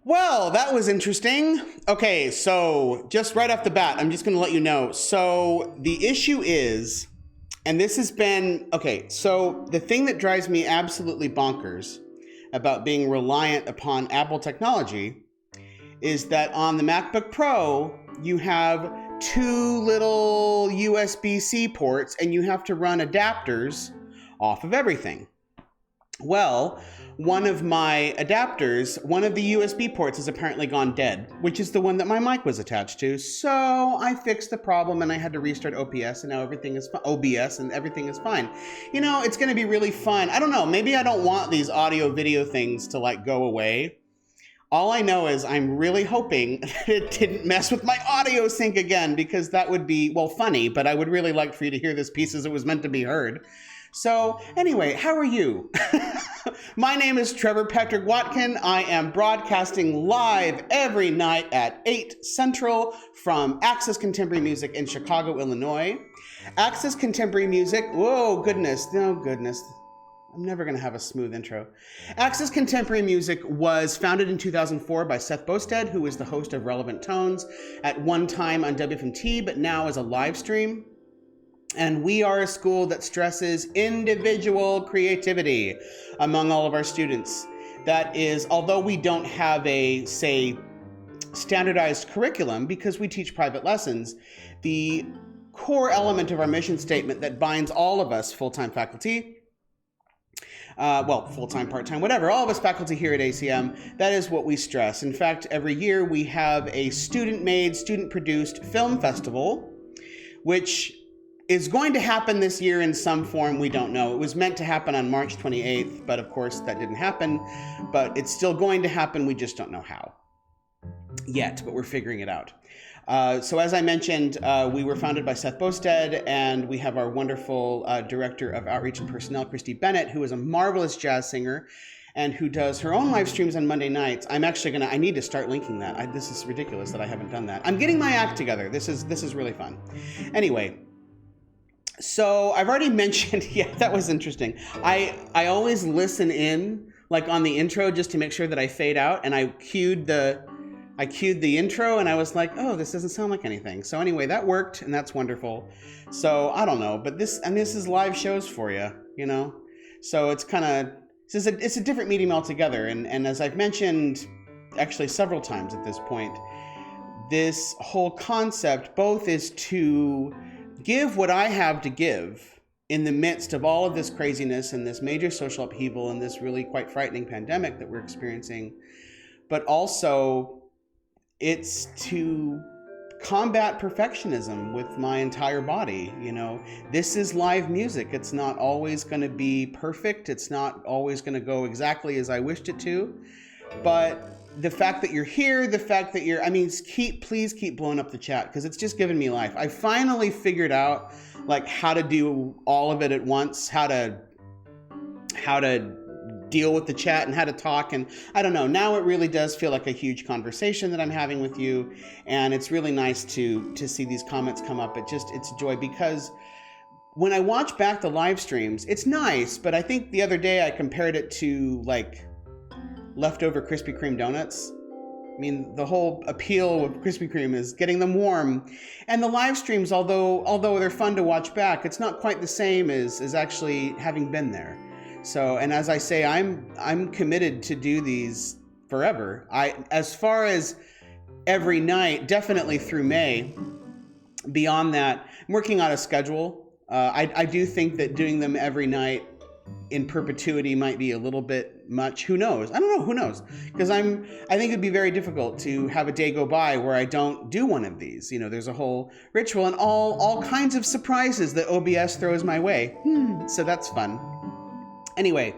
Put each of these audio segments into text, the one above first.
Well, that was interesting. Okay, so just right off the bat, I'm just going to let you know. So the issue is, and this has been, okay, so the thing that drives me absolutely bonkers about being reliant upon Apple technology is that on the MacBook Pro, you have two little USB-C ports and you have to run adapters off of everything. Well, one of my adapters, one of the USB ports has apparently gone dead, which is the one that my mic was attached to. So I fixed the problem and I had to restart OBS and now everything is OBS and everything is fine. You know, it's going to be really fun. I don't know, maybe I don't want these audio video things to like go away. All I know is I'm really hoping that it didn't mess with my audio sync again, because that would be, well, funny, but I would really like for you to hear this piece as it was meant to be heard. So anyway, how are you? My name is Trevor Patrick Watkin. I am broadcasting live every night at 8 Central from Access Contemporary Music in Chicago, Illinois. Access Contemporary Music, whoa, goodness, no goodness. I'm never going to have a smooth intro. Access Contemporary Music was founded in 2004 by Seth Bosted, who is the host of Relevant Tones at one time on WFMT, but now as a live stream. And we are a school that stresses individual creativity among all of our students. That is, although we don't have a, say, standardized curriculum because we teach private lessons, the core element of our mission statement that binds all of us full-time faculty, well, full-time, part-time, whatever, all of us faculty here at ACM, that is what we stress. In fact, every year we have a student-made, student-produced film festival, which is going to happen this year in some form. We don't know. It was meant to happen on March 28th, but of course that didn't happen. But it's still going to happen. We just don't know how yet, but we're figuring it out. So as I mentioned, we were founded by Seth Bosted, and we have our wonderful Director of Outreach and Personnel, Christy Bennett, who is a marvelous jazz singer and who does her own live streams on Monday nights. I'm actually I need to start linking that. This is ridiculous that I haven't done that. I'm getting my act together. This is really fun. Anyway, so I've already mentioned, yeah, that was interesting. I always listen in, like on the intro, just to make sure that I fade out, and I cued the intro and I was like, oh, this doesn't sound like anything. So anyway, that worked and that's wonderful. So I don't know, but this is live shows for you, you know? So it's kind of, it's a different medium altogether. And as I've mentioned actually several times at this point, this whole concept both is to give what I have to give in the midst of all of this craziness and this major social upheaval and this really quite frightening pandemic that we're experiencing, but also it's to combat perfectionism with my entire body. You know, this is live music. It's not always going to be perfect. It's not always going to go exactly as I wished it to. But the fact that you're here, the fact that please keep blowing up the chat, because it's just given me life. I finally figured out like how to do all of it at once, how to deal with the chat and how to talk, and I don't know, now it really does feel like a huge conversation that I'm having with you, and it's really nice to see these comments come up. It's a joy, because when I watch back the live streams, it's nice, but I think the other day I compared it to like leftover Krispy Kreme donuts. I mean, the whole appeal of Krispy Kreme is getting them warm, and the live streams, although they're fun to watch back, it's not quite the same as actually having been there. So, and as I say, I'm committed to do these forever. As far as every night, definitely through May. Beyond that, I'm working on a schedule. I do think that doing them every night in perpetuity might be a little bit much. Who knows? I don't know. Who knows? Because I think it'd be very difficult to have a day go by where I don't do one of these. You know, there's a whole ritual and all kinds of surprises that OBS throws my way. So that's fun. Anyway,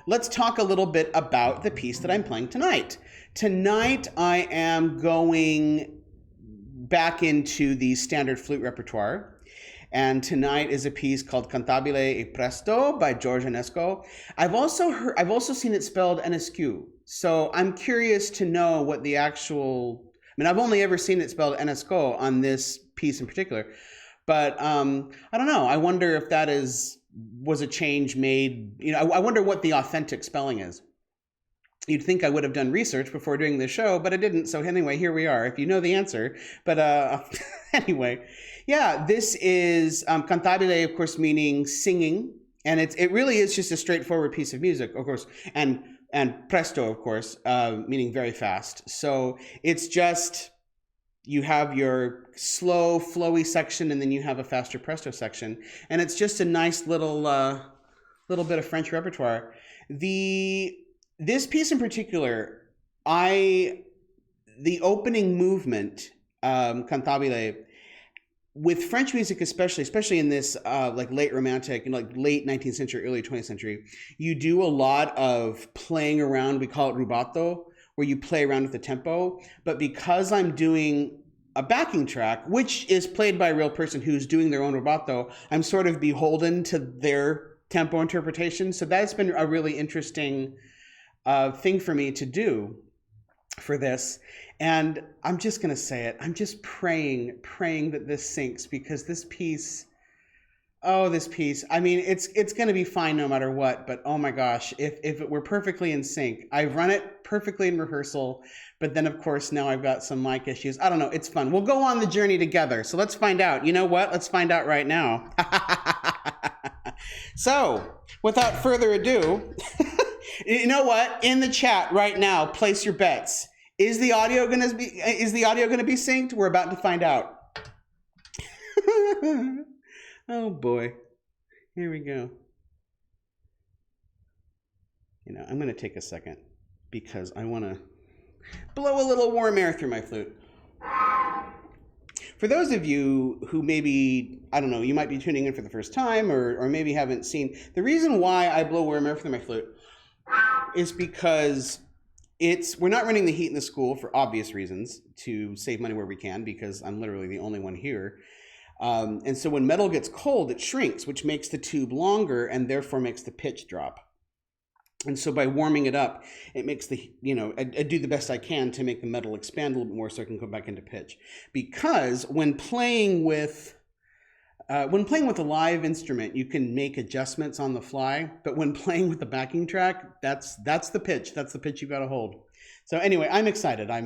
let's talk a little bit about the piece that I'm playing tonight. Tonight, I am going back into the standard flute repertoire. And tonight is a piece called Cantabile e Presto by George Enesco. I've also seen it spelled Enesco. So I'm curious to know what the actual, I've only ever seen it spelled Enesco on this piece in particular. But I don't know. I wonder if that was a change made, I wonder what the authentic spelling is. You'd think I would have done research before doing this show, but I didn't. So anyway, here we are. If you know the answer, but anyway, yeah, this is cantabile, of course, meaning singing, and it really is just a straightforward piece of music, of course, and presto, of course, meaning very fast. So it's just you have your slow, flowy section, and then you have a faster presto section, and it's just a nice little bit of French repertoire. This piece in particular, the opening movement, Cantabile, with French music especially in this like late Romantic and like late 19th century, early 20th century, you do a lot of playing around. We call it rubato, where you play around with the tempo. But because I'm doing a backing track, which is played by a real person who's doing their own rubato, I'm sort of beholden to their tempo interpretation. So that's been a really interesting thing for me to do for this. And I'm just going to say it. I'm just praying that this syncs, because this piece, I mean, it's going to be fine no matter what, but oh my gosh, if it were perfectly in sync. I've run it perfectly in rehearsal, but then of course now I've got some mic issues. I don't know, it's fun. We'll go on the journey together. So let's find out. You know what? Let's find out right now. So, without further ado, you know what? In the chat right now, place your bets. Is the audio gonna be synced? We're about to find out. Oh boy. Here we go. You know, I'm gonna take a second because I wanna blow a little warm air through my flute. For those of you who maybe, I don't know, you might be tuning in for the first time or maybe haven't seen, the reason why I blow warm air through my flute is because we're not running the heat in the school for obvious reasons, to save money where we can, because I'm literally the only one here. And so when metal gets cold, it shrinks, which makes the tube longer and therefore makes the pitch drop. And so by warming it up, it makes I do the best I can to make the metal expand a little bit more so it can go back into pitch. Because when playing with a live instrument, you can make adjustments on the fly, but when playing with the backing track, that's the pitch. That's the pitch you've got to hold. So anyway, I'm excited. I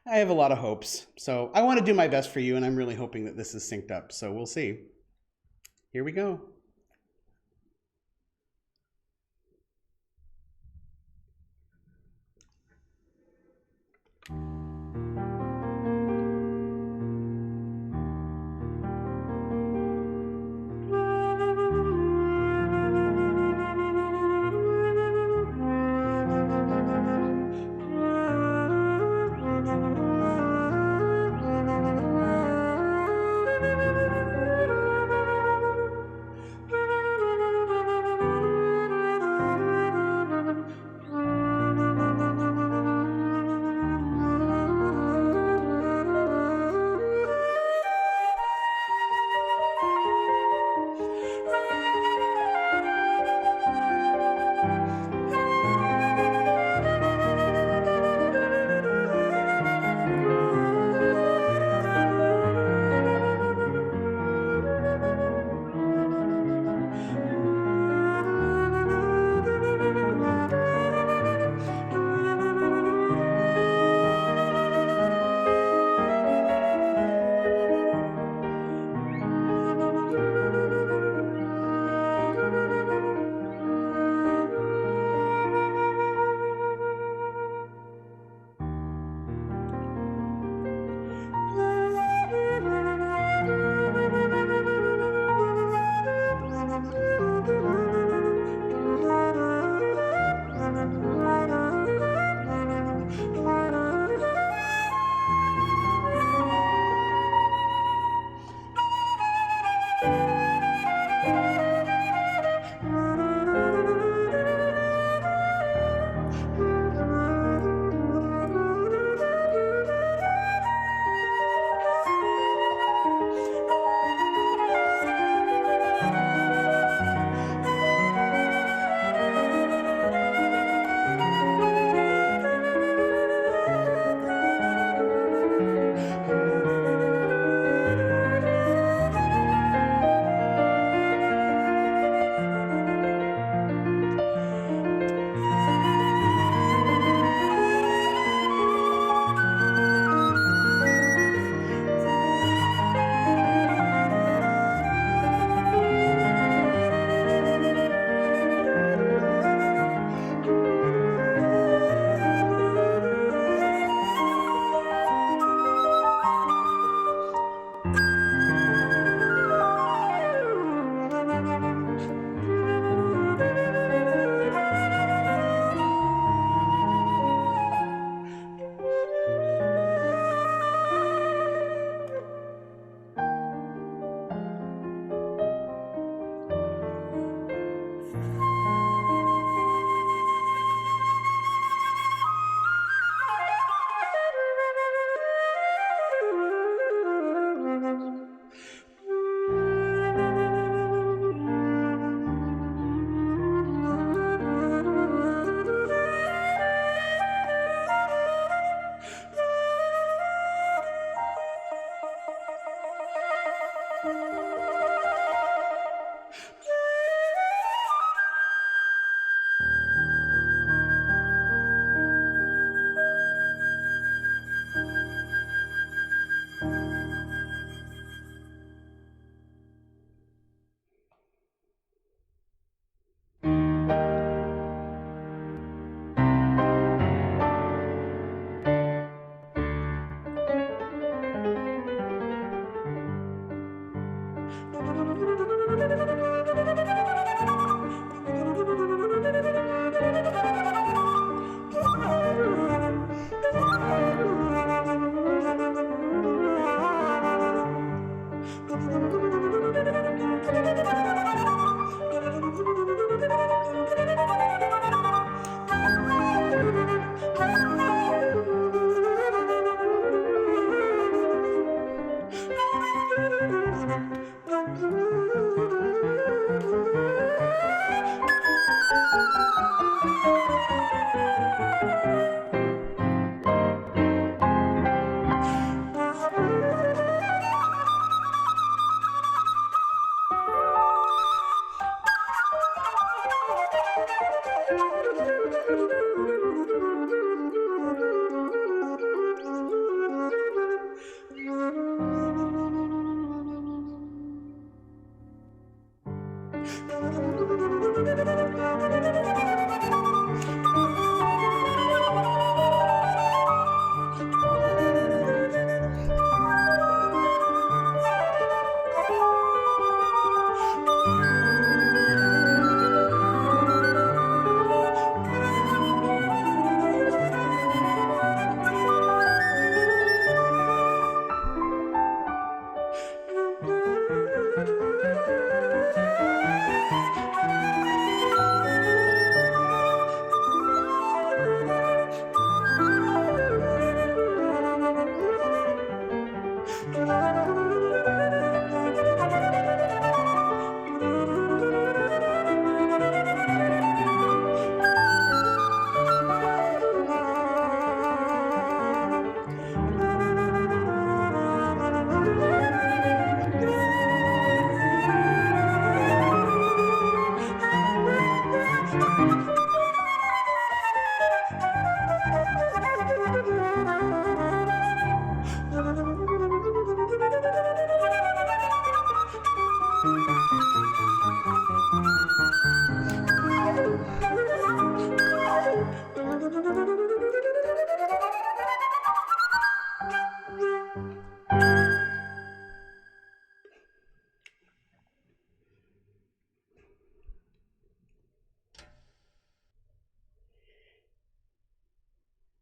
have a lot of hopes. So I want to do my best for you, and I'm really hoping that this is synced up. So we'll see. Here we go.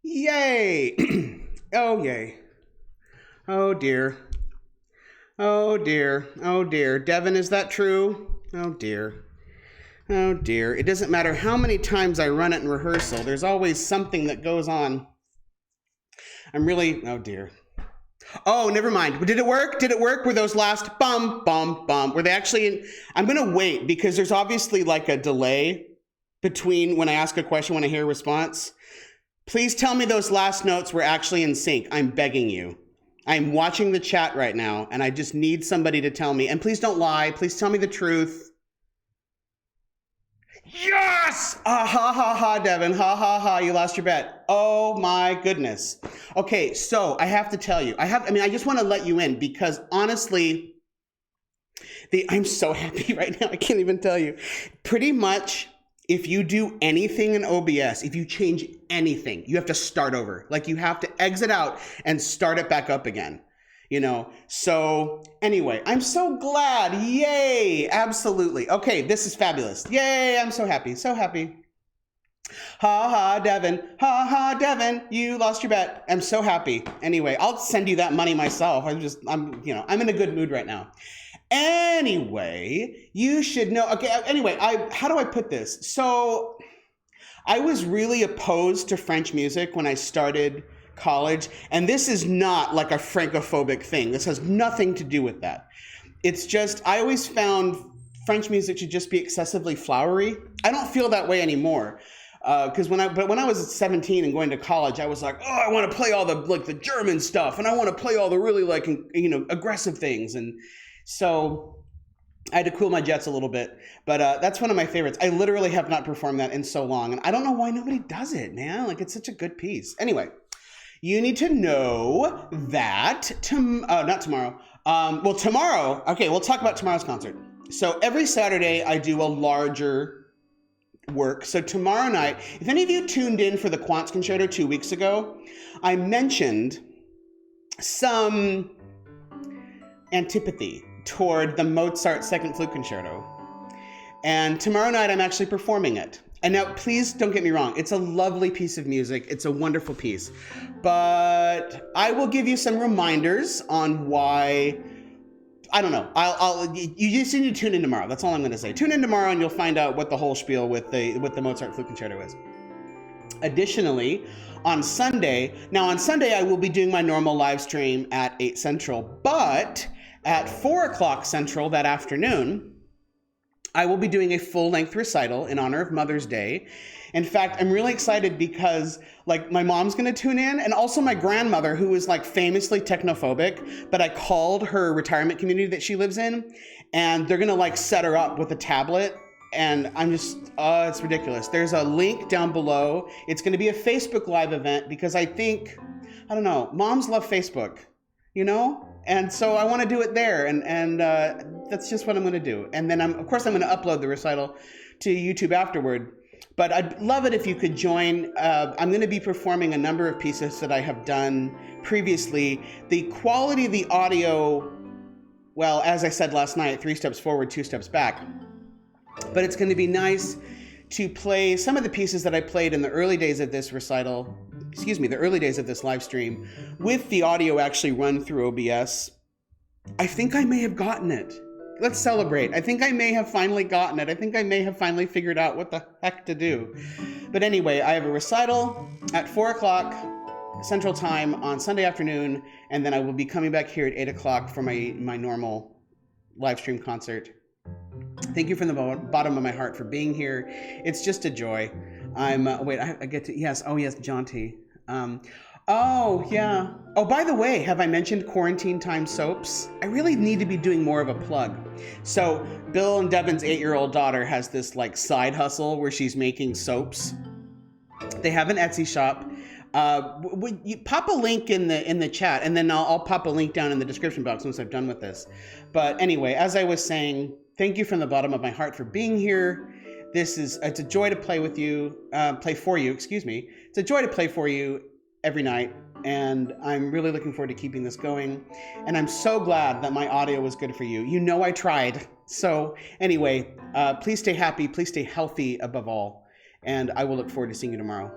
Yay! Oh, yay. Oh, dear. Oh, dear. Oh, dear. Devin, is that true? Oh, dear. Oh, dear. It doesn't matter how many times I run it in rehearsal. There's always something that goes on. I'm really... Oh, dear. Oh, never mind. Did it work? Did it work? Were those last bum, bum, bum? Were they actually in... I'm going to wait because there's obviously like a delay between when I ask a question, when I hear a response. Please tell me those last notes were actually in sync. I'm begging you. I'm watching the chat right now, and I just need somebody to tell me. And please don't lie. Please tell me the truth. Yes! Ha ha ha, Devin. Ha ha ha. You lost your bet. Oh my goodness. Okay, so I have to tell you. I just want to let you in because honestly, I'm so happy right now. I can't even tell you. Pretty much, if you do anything in OBS, if you change anything, you have to start over. Like you have to exit out and start it back up again, you know? So anyway, I'm so glad. Yay, absolutely. Okay, this is fabulous. Yay, I'm so happy, so happy. Ha ha, Devin. Ha ha, Devin, you lost your bet. I'm so happy. Anyway, I'll send you that money myself. I'm in a good mood right now. Anyway, you should know. Okay, anyway, how do I put this? So I was really opposed to French music when I started college, and this is not like a Francophobic thing. This has nothing to do with that. It's just, I always found French music to just be excessively flowery. I don't feel that way anymore. Because when I was 17 and going to college, I was like, oh, I want to play all the German stuff, and I want to play all the really aggressive things. And so I had to cool my jets a little bit, but that's one of my favorites. I literally have not performed that in so long, and I don't know why nobody does it, man. Like, it's such a good piece. Anyway, you need to know that, not tomorrow, well, tomorrow, okay, we'll talk about tomorrow's concert. So every Saturday, I do a larger work. So tomorrow night, if any of you tuned in for the Quants Concerto 2 weeks ago, I mentioned some antipathy toward the Mozart Second Flute Concerto. And tomorrow night, I'm actually performing it. And now, please don't get me wrong. It's a lovely piece of music. It's a wonderful piece. But I will give you some reminders on why, I don't know. You just need to tune in tomorrow. That's all I'm going to say. Tune in tomorrow and you'll find out what the whole spiel with the Mozart Flute Concerto is. Additionally, on Sunday I will be doing my normal live stream at 8 Central, but at 4 o'clock Central that afternoon, I will be doing a full-length recital in honor of Mother's Day. In fact, I'm really excited because my mom's gonna tune in, and also my grandmother, who is famously technophobic, but I called her retirement community that she lives in, and they're gonna set her up with a tablet and I'm just, it's ridiculous. There's a link down below. It's going to be a Facebook Live event because I think, I don't know, moms love Facebook, you know? And so I want to do it there, and that's just what I'm going to do. And then of course I'm going to upload the recital to YouTube afterward. But I'd love it if you could join. I'm going to be performing a number of pieces that I have done previously. The quality of the audio, well, as I said last night, 3 steps forward, 2 steps back. But it's going to be nice to play some of the pieces that I played in the early days of this recital, the early days of this live stream, with the audio actually run through OBS. I think I may have gotten it. Let's celebrate. I think I may have finally gotten it. I think I may have finally figured out what the heck to do. But anyway, I have a recital at 4 o'clock Central Time on Sunday afternoon, and then I will be coming back here at 8 o'clock for my normal live stream concert. Thank you from the bottom of my heart for being here. It's just a joy. I get to, yes, Jaunty. Oh, yeah. Oh, by the way, have I mentioned quarantine time soaps? I really need to be doing more of a plug. So Bill and Devin's 8-year-old daughter has this like side hustle where she's making soaps. They have an Etsy shop. You pop a link in the chat, and then I'll pop a link down in the description box once I'm done with this. But anyway, as I was saying, thank you from the bottom of my heart for being here. It's a joy to play for you. It's a joy to play for you every night, and I'm really looking forward to keeping this going. And I'm so glad that my audio was good for you. You know I tried. So anyway, please stay happy, please stay healthy above all, and I will look forward to seeing you tomorrow.